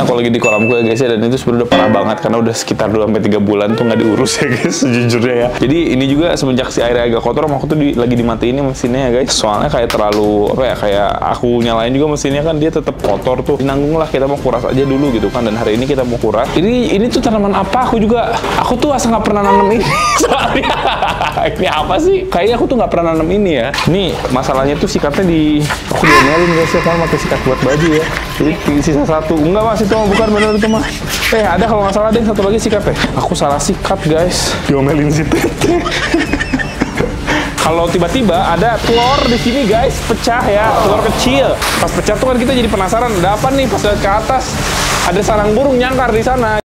aku lagi di kolam gue guys ya, dan itu sebenarnya udah parah banget karena udah sekitar 2-3 bulan tuh nggak diurus ya guys, sejujurnya ya. Jadi ini juga semenjak si airnya agak kotor, aku tuh lagi dimatiin nih mesinnya ya guys. Soalnya kayak terlalu apa ya, kayak aku nyalain juga mesinnya kan dia tetap kotor tuh. Nanggung lah, kita mau kuras aja dulu gitu kan. Dan hari ini kita mau kuras. Ini tuh tanaman apa? Aku tuh asal nggak pernah nanam ini. Soalnya ini apa sih? Kayaknya aku tuh nggak pernah nanam ini ya. Ini masalahnya tuh sikatnya aku diomelin guys ya, kan pakai sikat buat baju ya. Jadi sisa satu. Enggak mas, itu bukan bener itu mah. Ada kalau nggak salah ada yang satu lagi sikatnya. Aku salah sikat guys. Diomelin si Tete. Kalau tiba-tiba ada telur di sini guys, pecah ya, telur kecil. Pas pecah tuh kan kita jadi penasaran, ada apa nih? Pas lihat ke atas, ada sarang burung nyangkar di sana.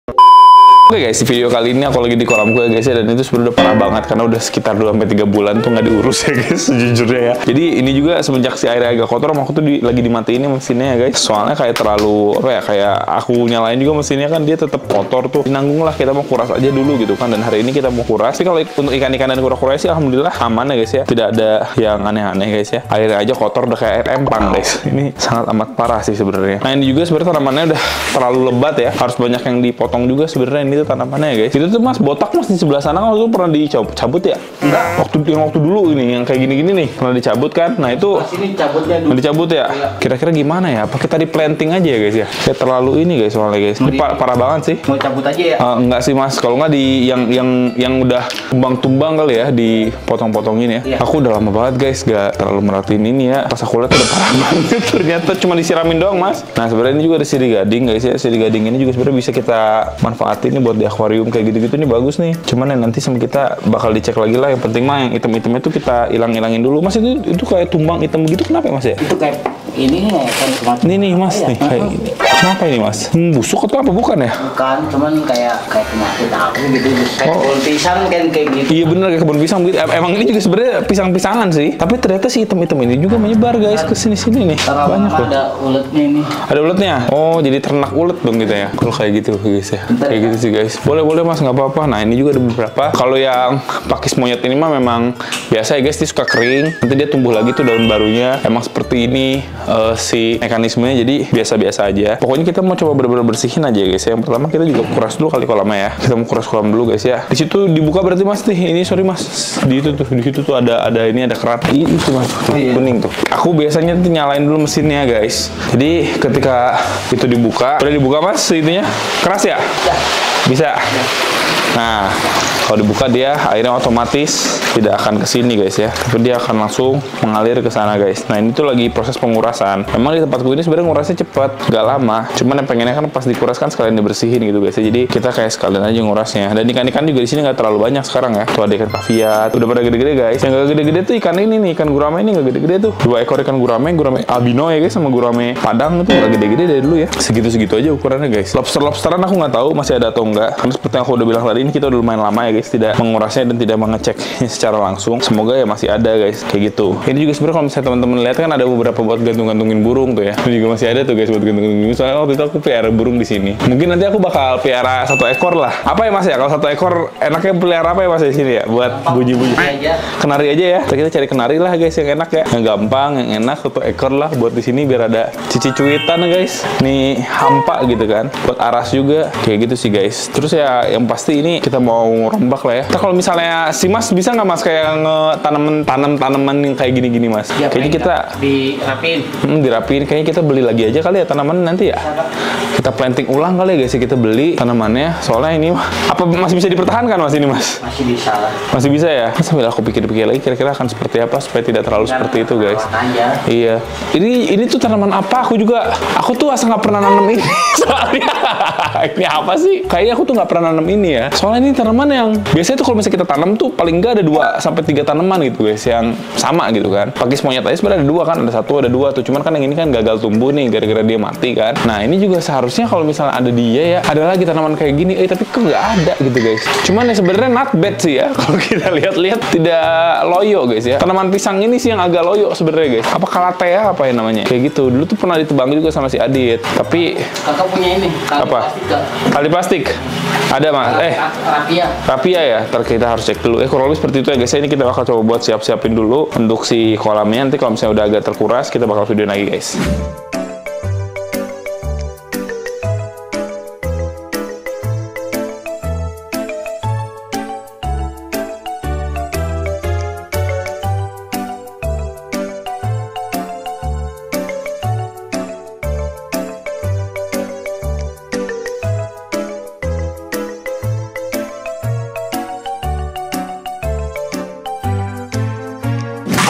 Oke guys, di video kali ini aku lagi di kolam gue guys ya, dan itu sebenarnya udah parah banget karena udah sekitar 2-3 bulan tuh nggak diurus ya guys, sejujurnya ya. Jadi ini juga semenjak si airnya agak kotor, aku tuh lagi dimatiin mesinnya ya guys. Soalnya kayak terlalu apa ya, kayak aku nyalain juga mesinnya kan dia tetap kotor tuh. Nanggung lah, kita mau kuras aja dulu gitu kan. Dan hari ini kita mau kuras. Tapi kalau untuk ikan-ikan dan kura-kura sih alhamdulillah aman ya guys ya. Tidak ada yang aneh-aneh guys ya. Airnya aja kotor udah kayak air empang guys. Ini sangat amat parah sih sebenarnya. Nah ini juga sebenarnya tanamannya udah terlalu lebat ya. Harus banyak yang dipotong juga sebenarnya ini tuh tanamannya ya guys. Itu tuh mas botak mas di sebelah sana kan waktu pernah dicabut ya? Enggak. Waktu dulu ini yang kayak gini-gini nih pernah dicabut kan? Nah itu ini cabutnya dulu. Dicabut ya? Kira-kira gimana ya? Apa kita di planting aja ya guys ya? Kayak terlalu ini guys soalnya guys. Ini parah banget sih. Mau cabut aja ya? Enggak sih mas. Kalau nggak di yang udah tumbang-tumbang kali ya, dipotong-potongin ya. Iya. Aku udah lama banget guys gak terlalu merhatiin ini ya. Pas aku lihat udah parah banget. Ternyata cuma disiramin doang mas. Nah sebenarnya ini juga ada sirih gading guys ya. Sirih gading ini juga sebenarnya bisa kita manfaatin nih buat di akuarium kayak gitu-gitu nih, bagus nih. Cuman ya nanti sama kita bakal dicek lagi lah. Yang penting mah yang item-itemnya tuh kita hilangin dulu. Mas itu kayak tumbang hitam begitu kenapa ya mas ya? Itu kayak ini kan kemarin. Ini nih mas nih kayak gini. Kenapa ini mas? Busuk atau apa bukan ya? Bukan, cuman kayak penyakit aku gitu. Kayak kebun pisang kan kayak gitu. Iya bener kayak kebun pisang begitu. Emang ini juga sebenarnya pisang-pisangan sih. Tapi ternyata si item-item ini juga menyebar guys ke sini-sini nih. Banyak tuh. Ada uletnya ini. Ada uletnya? Oh jadi ternak ulet dong kita ya. Kalau kayak gitu guys ya. Kayak gitu sih guys. Boleh mas nggak apa-apa. Nah ini juga ada beberapa. Kalau yang pakis monyet ini mah memang biasa ya guys. Dia suka kering. Nanti dia tumbuh lagi tuh daun barunya. Emang seperti ini si mekanismenya. Jadi biasa-biasa aja. Pokoknya kita mau coba bener-bener bersihin aja guys ya. Yang pertama kita juga kuras dulu kali kolamnya ya. Kita mau kuras kolam dulu guys ya. Di situ dibuka berarti mas nih. Ini sorry mas. Di situ tuh ada ini ada keran. Itu mas. Kuning tuh. Aku biasanya tuh nyalain dulu mesinnya guys. Jadi ketika itu dibuka, udah dibuka mas ininya keras ya? Ya. Bisa. Nah, kalau dibuka dia airnya otomatis tidak akan ke sini guys ya, tapi dia akan langsung mengalir ke sana guys. Nah ini tuh lagi proses pengurasan. Memang di tempatku ini sebenarnya ngurasnya cepat, gak lama. Cuman yang pengennya kan pas dikuras kan sekalian dibersihin gitu guys. Jadi kita kayak sekalian aja ngurasnya. Dan ikan-ikan juga di sini nggak terlalu banyak sekarang ya. Tuh ada ikan kaviat, udah pada gede-gede guys. Yang gak gede-gede tuh ikan ini nih, ikan gurame ini gak gede-gede tuh. 2 ekor ikan gurame albino ya guys, sama gurame padang itu gak gede-gede dari dulu ya. Segitu-segitu aja ukurannya guys. Lobsteran aku nggak tahu masih ada atau enggak. Karena seperti yang aku udah bilang tadi, ini kita udah lumayan lama ya guys tidak mengurasnya dan tidak mengeceknya secara langsung. Semoga ya masih ada guys kayak gitu. Ini juga sebenarnya kalau misalnya teman-teman lihat kan ada beberapa buat gantung-gantungin burung tuh ya. Ini juga masih ada tuh guys buat gantung-gantungin. Soalnya waktu itu aku pelihara burung di sini. Mungkin nanti aku bakal pelihara 1 ekor lah. Apa ya mas ya? Kalau 1 ekor enaknya pelihara apa ya mas di sini ya? Buat bunyi-bunyi. Kenari aja ya. Kita cari kenari lah guys yang enak ya. Yang gampang, yang enak 1 ekor lah buat di sini biar ada cici-cuitan guys. Nih hampa gitu kan. Buat aras juga kayak gitu sih guys. Terus ya yang pasti ini kita mau rombak lah ya. Kita kalau misalnya si mas bisa nggak mas kayak tanaman yang kayak gini-gini mas? Ya, kayaknya kita dirapiin. Kayaknya kita beli lagi aja kali ya tanaman nanti ya. Kita planting ulang kali ya guys ya, kita beli tanamannya. Soalnya ini apa masih bisa dipertahankan mas ini mas? Masih bisa lah. Masih bisa ya? Sambil aku pikir-pikir lagi kira-kira akan seperti apa supaya tidak terlalu seperti itu guys. Iya. Ini tuh tanaman apa? Aku tuh asal nggak pernah nanam ini. Soalnya ini apa sih? Kayaknya aku tuh nggak pernah nanam ini ya. Soalnya ini tanaman yang biasanya tuh kalau misalnya kita tanam tuh paling nggak ada 2-3 tanaman gitu guys yang sama gitu kan. Pakis monyet aja sebenarnya ada 2 kan, ada 1 ada 2 tuh. Cuman kan yang ini kan gagal tumbuh nih gara-gara dia mati kan. Nah ini juga seharusnya kalau misalnya ada dia ya, ada lagi tanaman kayak gini. Tapi kok nggak ada gitu guys. Cuman ya sebenarnya not bad sih ya. Kalau kita lihat-lihat tidak loyo guys ya. Tanaman pisang ini sih yang agak loyo sebenarnya guys. Apa kalatea apa ya namanya? Kayak gitu. Dulu tuh pernah ditebang juga sama si Adit. Tapi kakak punya ini. Apa? Tali plastik. Ada mas? Rapia ya. Ntar kita harus cek dulu. Kurang lebih seperti itu ya guys. Ini kita bakal coba buat siap-siapin dulu untuk si kolamnya. Nanti kalau misalnya udah agak terkuras, kita bakal video lagi guys.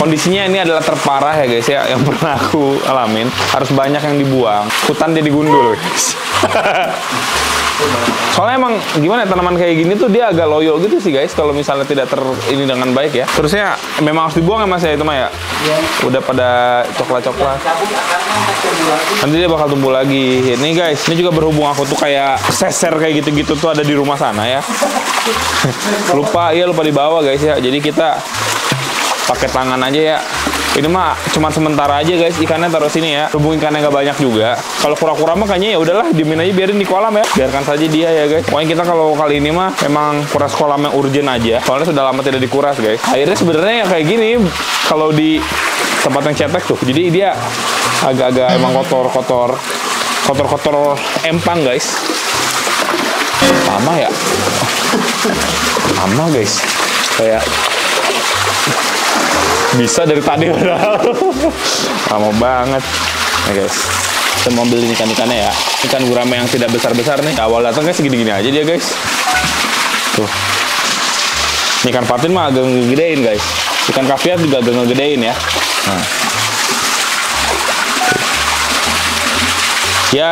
kondisinya ini adalah terparah ya guys ya, yang pernah aku alamin. Harus banyak yang dibuang, hutan dia digundul guys. Soalnya emang gimana ya, tanaman kayak gini tuh dia agak loyo gitu sih guys, kalau misalnya tidak ini dengan baik ya. Terusnya memang harus dibuang ya mas ya, itu mah ya. Udah pada coklat-coklat. Nanti dia bakal tumbuh lagi. Ini guys, ini juga berhubung aku tuh kayak seser kayak gitu-gitu tuh ada di rumah sana ya. lupa dibawa guys ya. Jadi kita pakai tangan aja ya. Ini mah cuma sementara aja guys, ikannya taruh sini ya. Berhubung ikannya nggak banyak juga. Kalau kura-kura mah kayaknya ya udahlah, diemin aja, biarin di kolam ya. Biarkan saja dia ya guys. Pokoknya kita kalau kali ini mah memang kuras kolam yang urgent aja. Soalnya sudah lama tidak dikuras guys. Airnya sebenarnya yang kayak gini kalau di tempat yang cetek tuh. Jadi dia agak-agak emang kotor empang guys. Lama ya. Lama guys. Kayak bisa dari tadi udah lama banget ya guys. Kita mau beli ikan-ikannya ya, ikan gurame yang tidak besar-besar nih. Awal datangnya segini-gini aja dia guys. Tuh, ini ikan patin mah agak ngegedein guys. Ikan kaviar juga agak ngegedein ya. Nah, ya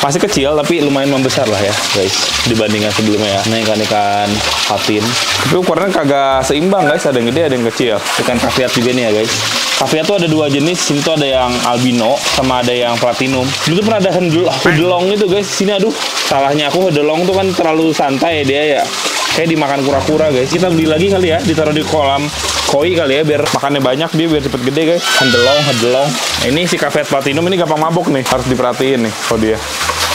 masih kecil tapi lumayan membesar lah ya guys dibandingkan sebelumnya ya. Nah, ikan-ikan patin tapi ukurannya kagak seimbang guys, ada yang gede ada yang kecil. Ikan kaviar juga nih ya guys. Kaviar tuh ada dua jenis, sini tuh ada yang albino sama ada yang platinum. Dulu tuh pernah ada hodelong itu guys. Sini aduh, salahnya aku, hodelong tuh kan terlalu santai dia ya, kayak dimakan kura-kura guys. Kita beli lagi kali ya, ditaruh di kolam koi kali ya, biar makannya banyak dia, biar cepet gede guys. Hodelong. Nah, ini si kaviar platinum ini gampang mabok nih, harus diperhatiin nih kalau dia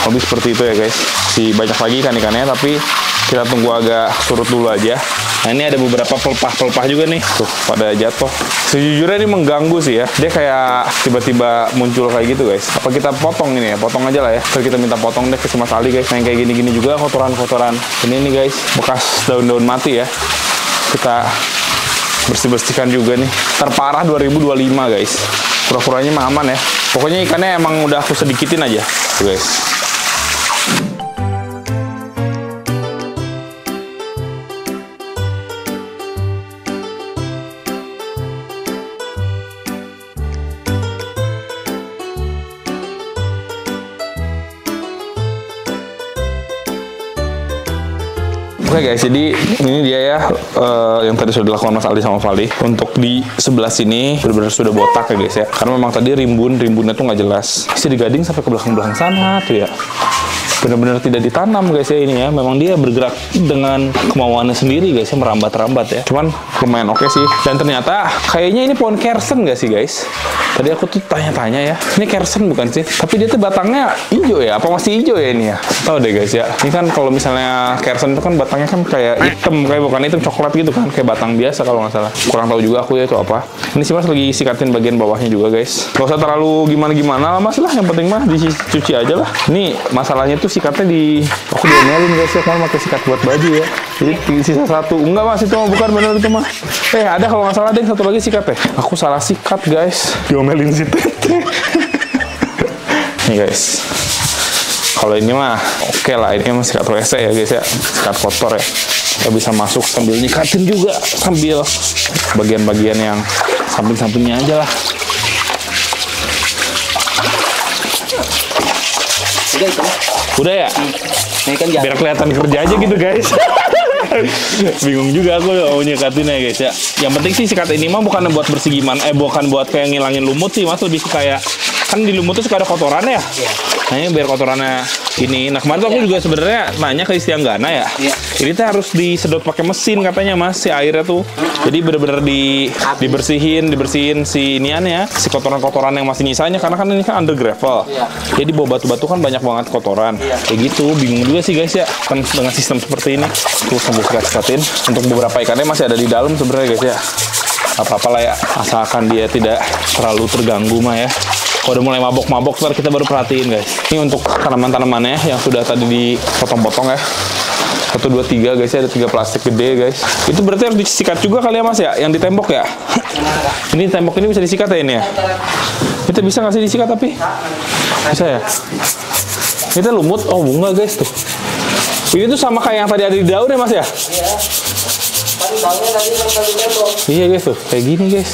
hobi seperti itu ya guys. Si banyak lagi ikan-ikannya tapi kita tunggu agak surut dulu aja. Nah, ini ada beberapa pelepah juga nih tuh pada jatuh. Sejujurnya ini mengganggu sih ya, dia kayak tiba-tiba muncul kayak gitu guys. Apa kita potong ini ya, potong aja lah ya. Terus kita minta potong deh ke si Mas Ali guys. Nah, yang kayak gini-gini juga kotoran-kotoran ini nih guys, bekas daun-daun mati ya, kita bersih-bersihkan juga nih. Terparah 2025 guys. Kura-kuranya mah aman ya. Pokoknya ikannya emang udah aku sedikitin aja tuh guys. Oke guys, jadi ini dia ya yang tadi sudah dilakukan Mas Aldi sama Valdi. Untuk di sebelah sini benar-benar sudah botak ya guys ya, karena memang tadi rimbunnya tuh nggak jelas. Bisa digading sampai ke belakang-belakang sana tuh ya. Benar-benar tidak ditanam guys ya ini ya. Memang dia bergerak dengan kemauannya sendiri guys ya, merambat-rambat ya. Cuman lumayan oke sih. Dan ternyata kayaknya ini pohon kersen nggak sih guys? Tadi aku tuh tanya-tanya ya, ini kersen bukan sih? Tapi dia tuh batangnya hijau ya, apa masih hijau ya ini ya? Tahu deh guys ya. Ini kan kalau misalnya kersen itu kan batangnya kan kayak hitam, kayak bukan hitam, coklat gitu kan, kayak batang biasa kalau nggak salah. Kurang tahu juga aku ya itu apa. Ini sih Mas lagi sikatin bagian bawahnya juga guys. Gak usah terlalu gimana-gimana lah Mas lah, yang penting mah dicuci aja lah. Ini masalahnya tuh sikatnya aku diomelin guys ya, kemarin pakai sikat buat baju ya. Jadi sisa satu. Enggak Mas, itu mah bukan bener itu mah. Ada kalau nggak salah ada yang satu lagi sikat ya. Aku salah sikat guys. Diomelin si Tete. Nih guys. Kalau ini mah oke lah, ini mah sikat WC ya guys ya. Sikat kotor ya. Kita bisa masuk sambil nyikatin juga, sambil bagian-bagian yang samping-sampingnya aja lah. Udah ya? Biar kelihatan kerja aja gitu guys. Bingung juga aku mau nyikatin ya guys ya. Yang penting sih sikat ini mah bukan buat bersih gimana, bukan buat kayak ngilangin lumut sih Mas, lebih kayak kan di lumut tuh suka ada kotorannya ya. Nah, ini biar kotorannya ini. Nah, kemarin tuh aku juga sebenarnya nanya ke Istianggana ya. Ini tuh harus disedot pakai mesin katanya Mas, si airnya tuh. Jadi bener-bener dibersihin si iniannya, si kotoran-kotoran yang masih nyisanya, karena kan ini kan under gravel. Jadi bawah batu-batu kan banyak banget kotoran. Kayak gitu, bingung juga sih guys ya, kan dengan sistem seperti ini. Tuh sambil sikat-sikatin. Untuk beberapa ikannya masih ada di dalam sebenarnya guys ya. Apa-apa lah ya, asalkan dia tidak terlalu terganggu mah ya. Kalau udah mulai mabok-mabok, ntar kita baru perhatiin guys. Ini untuk tanaman-tanamannya yang sudah tadi dipotong-potong ya. 1, 2, 3 guys ya, ada 3 plastik gede guys. Itu berarti harus disikat juga kali ya Mas ya, yang di tembok ya. Ini tembok ini bisa disikat ya ini ya. Itu bisa nggak sih disikat tapi? Bisa ya. Itu lumut, oh bunga guys tuh. Ini tuh sama kayak yang tadi ada di daun ya Mas ya. Iya guys tuh, kayak gini guys.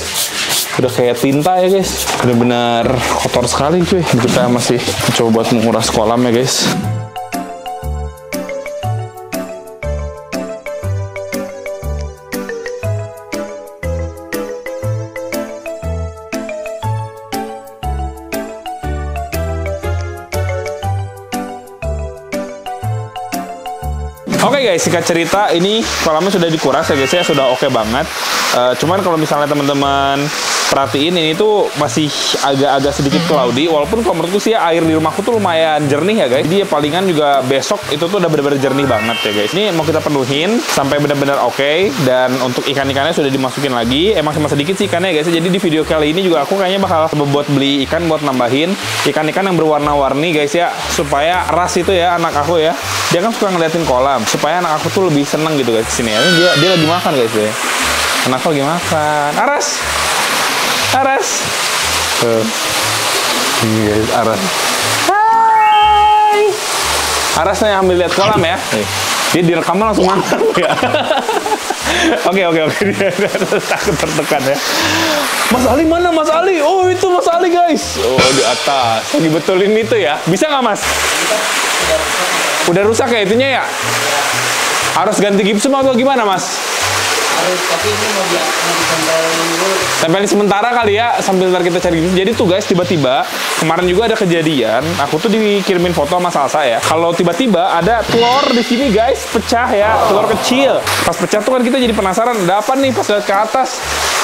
udah kayak tinta ya guys, bener-bener kotor sekali cuy. Kita masih coba buat menguras kolam ya guys. Oke guys, singkat cerita ini kolamnya sudah dikuras ya guys ya, sudah oke banget. Cuman kalau misalnya teman-teman perhatiin ini tuh masih agak-agak sedikit cloudy, walaupun kalau menurutku sih ya, air di rumahku tuh lumayan jernih ya guys. Jadi ya palingan juga besok itu tuh udah benar-benar jernih banget ya guys. Ini mau kita penuhin sampai benar-benar oke, dan untuk ikan-ikannya sudah dimasukin lagi. Emang cuma sedikit sih ikannya guys. Jadi di video kali ini juga aku kayaknya bakal buat beli ikan buat nambahin ikan-ikan yang berwarna-warni guys ya, supaya ras itu ya anak aku ya. Dia kan suka ngeliatin kolam, supaya anak aku tuh lebih seneng gitu guys kesini ya. Dia lagi makan guys ya. Anak aku lagi makan. Aras. Ini guys, Aras. Hai. Arasnya ambil lihat kolam ya. Dia direkam langsung makan ya. Oke. Dia takut tertekan ya. Mas Ali mana Mas Ali? Oh itu Mas Ali guys. Oh di atas. Lagi betulin itu ya. Bisa nggak Mas? Udah rusak ya itunya ya? Harus ganti gipsum atau gimana Mas? Harus, tapi ini mau ditempelin dulu. Tempelin sementara kali ya, sambil ntar kita cari gipsum. Jadi tuh guys, tiba-tiba kemarin juga ada kejadian, aku tuh dikirimin foto sama Salsa ya. Kalau tiba-tiba ada telur di sini guys, pecah ya, telur kecil. Pas pecah tuh kan kita jadi penasaran, ada apa nih? Pas lihat ke atas,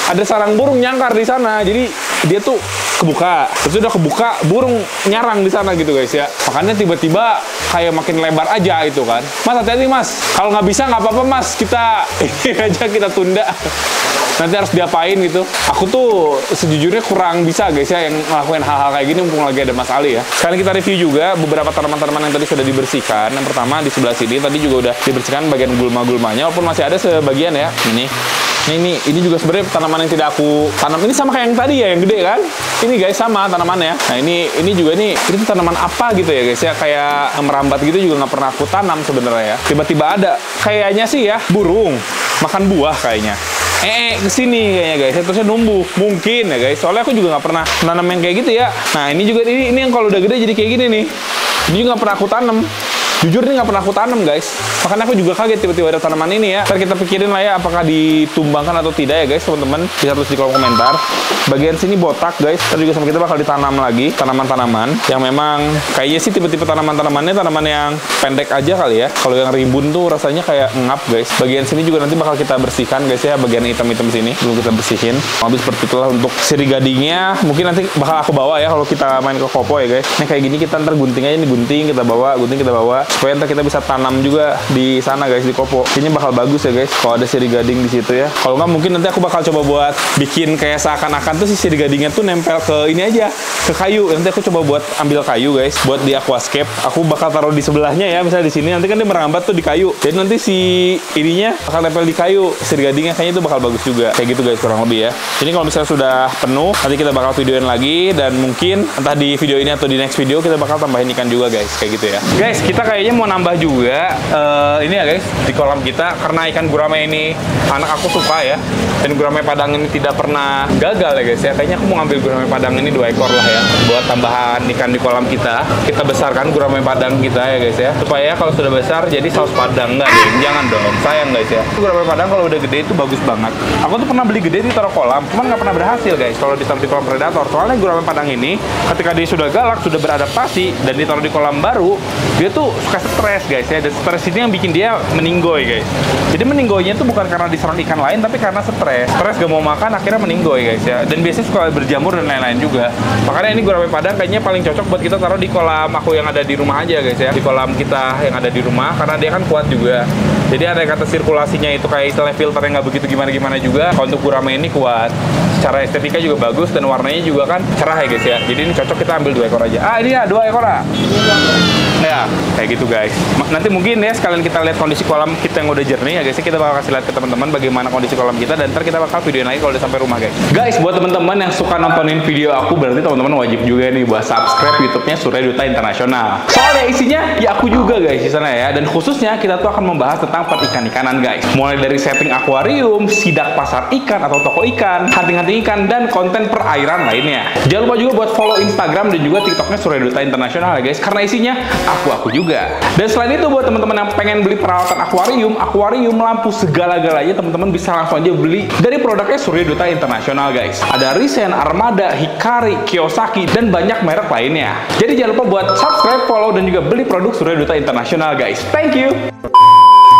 ada sarang burung nyangkar di sana. Jadi dia tuh kebuka, terus udah kebuka, burung nyarang di sana gitu guys ya. Makanya tiba-tiba kayak makin lebar aja itu kan. Mas hati-hati Mas, kalau nggak bisa nggak apa-apa Mas, kita ini aja kita tunda. Nanti harus diapain gitu. Aku tuh sejujurnya kurang bisa guys ya yang ngelakuin hal-hal kayak gini mumpung lagi ada Mas Ali ya. Sekarang kita review juga beberapa tanaman-tanaman yang tadi sudah dibersihkan. Yang pertama di sebelah sini tadi juga udah dibersihkan bagian gulma-gulmanya, walaupun masih ada sebagian ya. Ini juga sebenarnya tanaman yang tidak aku tanam. Ini sama kayak yang tadi ya, yang gede kan? Ini guys sama tanamannya. Nah ini juga ini tuh tanaman apa gitu ya guys ya, kayak merambat gitu juga nggak pernah aku tanam sebenarnya ya. Tiba-tiba ada, kayaknya sih ya burung makan buah kayaknya. Kesini kayaknya guys, terusnya numbuh mungkin ya guys. Soalnya aku juga nggak pernah nanam yang kayak gitu ya. Nah ini juga ini yang kalau udah gede jadi kayak gini nih. Ini juga nggak pernah aku tanam. Jujur ini nggak pernah aku tanam guys. Makanya aku juga kaget tiba-tiba ada tanaman ini ya. Ntar kita pikirin lah ya apakah ditumbangkan atau tidak ya guys teman-teman. Bisa tulis di kolom komentar. Bagian sini botak guys. Ntar juga sama kita bakal ditanam lagi tanaman-tanaman yang memang kayaknya sih tipe-tipe tanaman-tanamannya tanaman yang pendek aja kali ya. Kalau yang rimbun tuh rasanya kayak ngap guys. Bagian sini juga nanti bakal kita bersihkan guys ya. Bagian hitam-hitam sini belum kita bersihin. Habis seperti itulah untuk siri gadingnya. Mungkin nanti bakal aku bawa ya kalau kita main ke Kopo ya guys. Nah kayak gini kita ntar gunting aja nih, gunting kita bawa. Supaya ntar kita bisa tanam juga di sana guys, di Kopo. Kayaknya bakal bagus ya guys kalau ada siri gading di situ ya. Kalau nggak mungkin nanti aku bakal coba buat bikin kayak seakan-akan tuh si siri gadingnya tuh nempel ke ini aja, ke kayu. Nanti aku coba buat ambil kayu guys buat di aquascape. Aku bakal taruh di sebelahnya ya, misalnya di sini. Nanti kan dia merambat tuh di kayu. Jadi nanti si ininya bakal nempel di kayu, siri gadingnya kayaknya itu bakal bagus juga. Kayak gitu guys kurang lebih ya. Jadi kalau misalnya sudah penuh, nanti kita bakal videoin lagi, dan mungkin entah di video ini atau di next video kita bakal tambahin ikan juga guys, kayak gitu ya. Guys, kita kayaknya mau nambah juga ini ya guys di kolam kita, karena ikan gurame ini anak aku suka ya, dan gurame padang ini tidak pernah gagal ya guys ya. Kayaknya aku mau ngambil gurame padang ini 2 ekor lah ya, buat tambahan ikan di kolam kita. Kita besarkan gurame padang kita ya guys ya, supaya kalau sudah besar jadi saus padang. Enggak deh, jangan dong, sayang guys ya. Gurame padang kalau udah gede itu bagus banget. Aku tuh pernah beli gede di taruh kolam, cuman nggak pernah berhasil guys kalau ditaruh di kolam predator. Soalnya gurame padang ini ketika dia sudah galak, sudah beradaptasi, dan ditaruh di kolam baru, dia tuh suka stres guys ya. Dan stres ini yang bikin dia meninggoy guys. Jadi meninggoynya tuh bukan karena diserang ikan lain, tapi karena stres gak mau makan akhirnya meninggoy guys ya. Dan biasanya suka berjamur dan lain-lain juga. Makanya ini gurame padang kayaknya paling cocok buat kita taruh di kolam aku yang ada di rumah aja guys ya, di kolam kita yang ada di rumah, karena dia kan kuat juga. Jadi ada kata sirkulasinya itu kayak istilah filter yang nggak begitu gimana-gimana juga. Kalau untuk gurame ini kuat, secara estetika juga bagus, dan warnanya juga kan cerah ya guys ya. Jadi ini cocok kita ambil 2 ekor aja. Ini ya 2 ekor. Ya, kayak gitu guys. Nanti mungkin ya sekalian kita lihat kondisi kolam kita yang udah jernih ya guys. Kita bakal kasih lihat ke teman-teman bagaimana kondisi kolam kita dan ntar kita bakal videoin lagi kalau udah sampai rumah guys. Guys, buat teman-teman yang suka nontonin video aku berarti teman-teman wajib juga nih buat subscribe YouTube-nya Surya Duta Internasional. Soalnya isinya ya aku juga guys di sana ya. Dan khususnya kita tuh akan membahas tentang perikan-ikanan guys. Mulai dari setting akuarium, sidak pasar ikan atau toko ikan, hunting-hunting ikan dan konten perairan lainnya. Jangan lupa juga buat follow Instagram dan juga TikTok-nya Surya Duta Internasional ya guys. Karena isinya aku juga. Dan selain itu buat teman-teman yang pengen beli peralatan akuarium, lampu segala-galanya teman-teman bisa langsung aja beli dari produknya Surya Duta Internasional guys. Ada Risen, Armada, Hikari, Kiyosaki dan banyak merek lainnya. Jadi jangan lupa buat subscribe, follow dan juga beli produk Surya Duta Internasional guys. Thank you.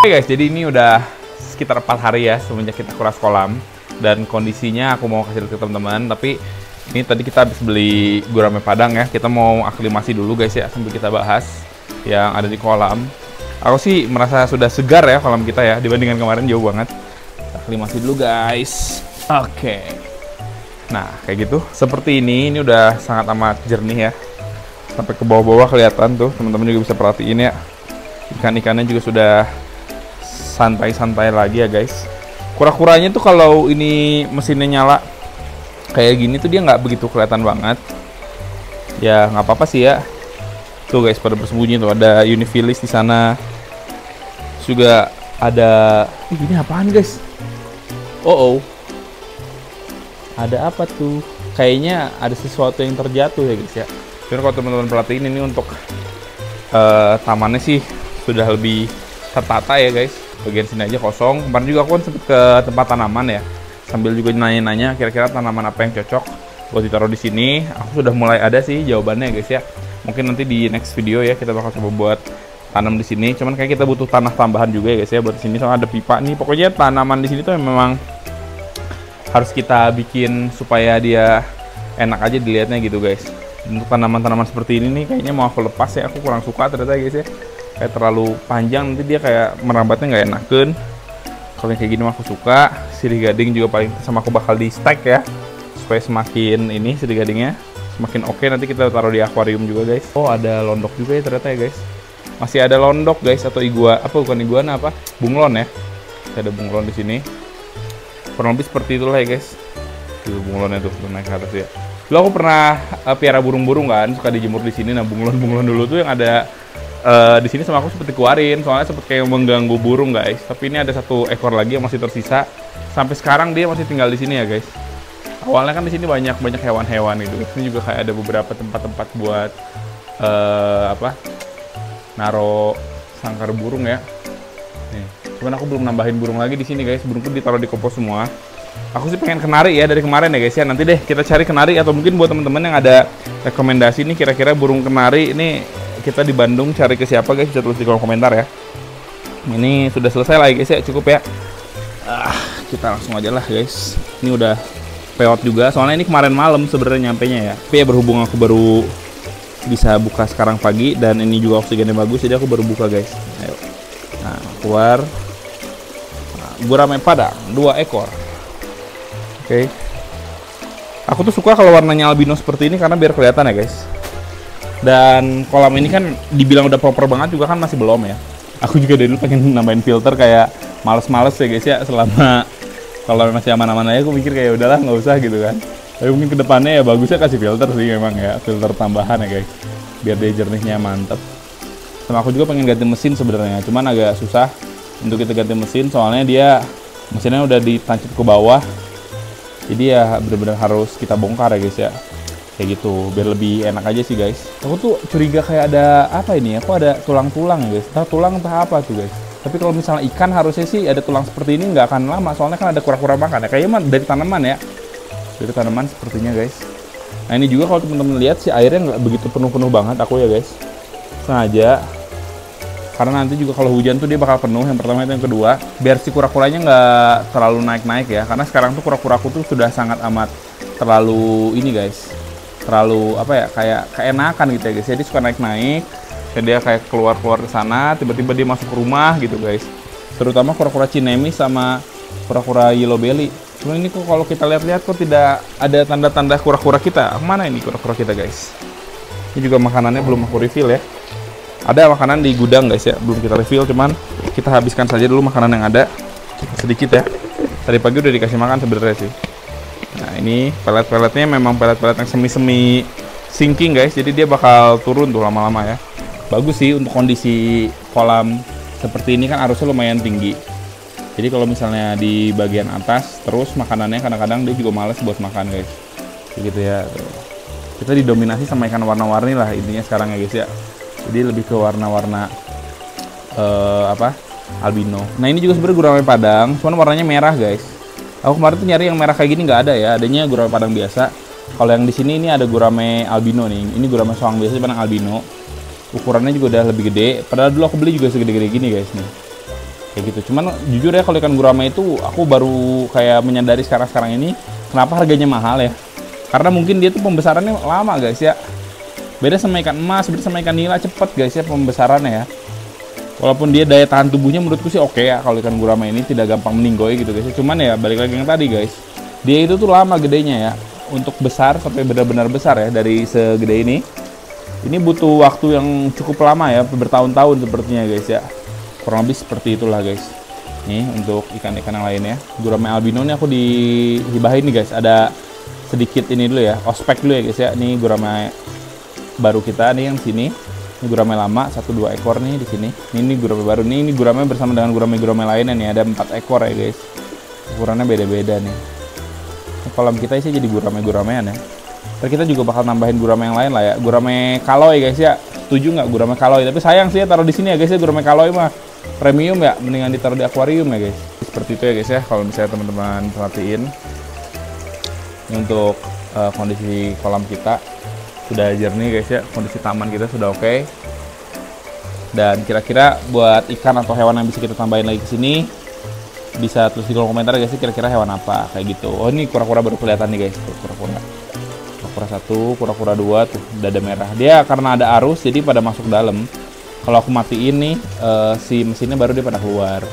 Oke guys, jadi ini udah sekitar 4 hari ya semenjak kita kuras kolam dan kondisinya aku mau kasih lihat ke teman-teman, tapi ini tadi kita habis beli gurame padang ya. Kita mau aklimasi dulu guys ya sambil kita bahas yang ada di kolam. Aku sih merasa sudah segar ya kolam kita ya dibandingkan kemarin jauh banget. Aklimasi dulu guys. Oke. Nah kayak gitu. Seperti ini udah sangat amat jernih ya. Sampai ke bawah-bawah kelihatan tuh. Teman-teman juga bisa perhatiin ya. Ikan-ikannya juga sudah santai-santai lagi ya guys. Kura-kuranya tuh kalau ini mesinnya nyala kayak gini tuh dia nggak begitu kelihatan banget. Ya nggak apa-apa sih ya. Tuh guys pada bersembunyi tuh, ada Unifilis di sana. Juga ada ini apaan guys? Ada apa tuh? Kayaknya ada sesuatu yang terjatuh ya guys ya. Jadi kalau teman-teman perhatiin ini untuk tamannya sih sudah lebih tertata ya guys. Bagian sini aja kosong. Kemarin juga aku kan sempet ke tempat tanaman ya. Sambil juga nanya-nanya kira-kira tanaman apa yang cocok buat ditaruh di sini. Aku sudah mulai ada sih jawabannya guys ya. Mungkin nanti di next video ya kita bakal coba buat tanam di sini. Cuman kayak kita butuh tanah tambahan juga ya guys ya buat di sini. Soalnya ada pipa nih. Pokoknya tanaman di sini tuh memang harus kita bikin supaya dia enak aja dilihatnya gitu guys. Untuk tanaman-tanaman seperti ini nih kayaknya mau aku lepas ya. Aku kurang suka ternyata guys ya. Kayak terlalu panjang nanti dia kayak merambatnya nggak enakan. Kalau yang kayak gini aku suka. Sirih gading juga paling sama aku bakal di stack ya. Supaya semakin ini sirih gadingnya makin oke. Nanti kita taruh di akuarium juga guys. Oh ada londok juga ya ternyata ya guys. Masih ada londok guys atau bukan iguana apa? Bunglon ya. Ada bunglon di sini. Kurang lebih seperti itulah ya guys. Tuh bunglonnya tuh naik ke atas ya. Dulu aku pernah piara burung-burung kan, suka dijemur di sini. Nah bunglon-bunglon dulu tuh yang ada di sini sama aku seperti keluarin. Soalnya sempet kayak mengganggu burung guys. Tapi ini ada 1 ekor lagi yang masih tersisa. Sampai sekarang dia masih tinggal di sini ya guys. Awalnya kan di sini banyak hewan-hewan gitu. Ini juga kayak ada beberapa tempat-tempat buat naro sangkar burung ya. Nih, cuman aku belum nambahin burung lagi di sini guys. Burungku ditaruh di kompos semua. Aku sih pengen kenari ya dari kemarin ya guys ya. Nanti deh kita cari kenari atau mungkin buat teman-teman yang ada rekomendasi nih kira-kira burung kenari ini kita di Bandung cari ke siapa guys, bisa tulis di kolom komentar ya. Ini sudah selesai lah guys ya, cukup ya. Kita langsung aja lah guys. Ini udah peot juga, soalnya ini kemarin malam sebenarnya nyampenya ya. Tapi ya berhubung aku baru bisa buka sekarang pagi dan ini juga oksigennya bagus, jadi aku baru buka guys. Ayo. Nah, keluar. Nah, gurame padang 2 ekor. Oke. Aku tuh suka kalau warnanya albino seperti ini karena biar kelihatan ya guys. Dan kolam ini kan dibilang udah proper banget juga kan masih belum ya. Aku juga dari dulu pengen nambahin filter kayak males-males ya guys ya, selama kalau masih aman-aman aja aku mikir kayak udahlah nggak usah gitu kan. Tapi mungkin kedepannya ya bagusnya kasih filter sih memang ya, filter tambahan ya guys, biar dia jernihnya mantep. Sama aku juga pengen ganti mesin sebenarnya, cuman agak susah untuk kita ganti mesin soalnya mesinnya udah ditancap ke bawah, jadi ya benar-benar harus kita bongkar ya guys ya, kayak gitu biar lebih enak aja sih guys. Aku tuh curiga kayak ada apa ini ya, kok ada tulang-tulang ya guys, entah tulang entah apa tuh guys. Tapi kalau misalnya ikan harusnya sih ada tulang seperti ini nggak akan lama, soalnya kan ada kura-kura makan ya. Kayaknya dari tanaman ya, dari tanaman sepertinya guys. Nah ini juga kalau teman-teman lihat si airnya nggak begitu penuh-penuh banget aku ya guys, sengaja. Karena nanti juga kalau hujan tuh dia bakal penuh, yang pertama itu, yang kedua biar si kura-kuranya nggak terlalu naik-naik ya. Karena sekarang tuh kura-kuraku tuh sudah sangat amat terlalu ini guys, terlalu apa ya, kayak keenakan gitu ya guys. Jadi suka naik-naik. Dan dia kayak keluar-keluar ke sana, tiba-tiba dia masuk ke rumah gitu guys. Terutama kura-kura cinemis sama kura-kura yellow belly. Cuman ini kok kalau kita lihat-lihat kok tidak ada tanda-tanda kura-kura kita. Mana ini kura-kura kita guys? Ini juga makanannya belum aku refill ya. Ada makanan di gudang guys ya, belum kita refill, cuman kita habiskan saja dulu makanan yang ada sedikit ya. Tadi pagi udah dikasih makan sebenarnya sih. Nah ini pelet-peletnya memang pelet-pelet yang semi-semi sinking guys, jadi dia bakal turun tuh lama-lama ya. Bagus sih untuk kondisi kolam seperti ini kan arusnya lumayan tinggi. Jadi kalau misalnya di bagian atas terus makanannya kadang-kadang dia juga males buat makan guys. Gitu ya. Tuh. Kita didominasi sama ikan warna-warni lah intinya sekarang ya guys ya. Jadi lebih ke warna-warna albino. Nah ini juga sebenarnya gurame padang, cuman warnanya merah guys. Aku kemarin tuh nyari yang merah kayak gini nggak ada ya, adanya gurame padang biasa. Kalau yang di sini ini ada gurame albino nih. Ini gurame soang biasa cuman albino. Ukurannya juga udah lebih gede. Padahal dulu aku beli juga segede-gede gini guys nih. Kayak gitu. Cuman jujur ya kalau ikan gurame itu aku baru kayak menyadari sekarang ini kenapa harganya mahal ya. Karena mungkin dia tuh pembesarannya lama guys ya. Beda sama ikan emas, beda sama ikan nila cepet guys ya pembesarannya ya. Walaupun dia daya tahan tubuhnya menurutku sih oke ya kalau ikan gurame ini tidak gampang meninggoy gitu guys. Cuman ya balik lagi yang tadi guys. Dia itu tuh lama gedenya ya. Untuk besar sampai benar-benar besar ya dari segede ini. Ini butuh waktu yang cukup lama ya, bertahun-tahun sepertinya guys ya. Kurang lebih seperti itulah guys. Nih untuk ikan-ikan yang lainnya. Gurame albino ini aku dihibahin nih guys. Ada sedikit ini dulu ya, ospek dulu ya guys ya. Ini gurame baru kita nih yang sini. Ini gurame lama, 1-2 ekor nih di sini. Ini gurame baru nih, ini gurame bersama dengan gurame-gurame lainnya nih, ada 4 ekor ya guys. Ukurannya beda-beda nih. Ini kolam kita sih jadi gurame-guramean ya. Terus kita juga bakal nambahin gurame yang lain lah ya. Gurame kaloi guys ya. Setuju nggak gurame kaloi? Tapi sayang sih ya taruh di sini ya guys ya, gurame kaloi mah premium ya, mendingan ditaruh di akuarium ya guys. Seperti itu ya guys ya. Kalau misalnya teman-teman perhatiin ini untuk kondisi kolam kita. Sudah jernih guys ya, kondisi taman kita sudah oke. Dan kira-kira buat ikan atau hewan yang bisa kita tambahin lagi ke sini bisa tulis di kolom komentar guys, kira-kira hewan apa kayak gitu. Oh ini kura-kura baru kelihatan nih guys, kura-kura 1, kura-kura 2 tuh dada merah. Dia karena ada arus jadi pada masuk dalam. Kalau aku matiin nih si mesinnya baru dia pada keluar.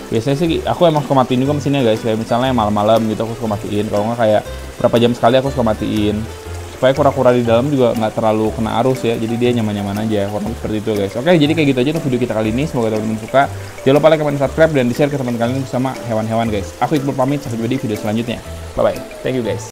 Biasanya sih aku emang suka matiin juga mesinnya guys, kayak misalnya malam-malam gitu aku suka matiin. Kalau nggak kayak berapa jam sekali aku suka matiin. Supaya kura-kura di dalam juga nggak terlalu kena arus ya, jadi dia nyaman-nyaman aja, kurang lebih seperti itu guys. Oke, jadi kayak gitu aja untuk video kita kali ini, semoga teman-teman suka. Jangan lupa like, comment, subscribe, dan di share ke teman-teman kalian bersama hewan-hewan guys. Aku Iqbal pamit, sampai jumpa di video selanjutnya. Bye bye, thank you guys.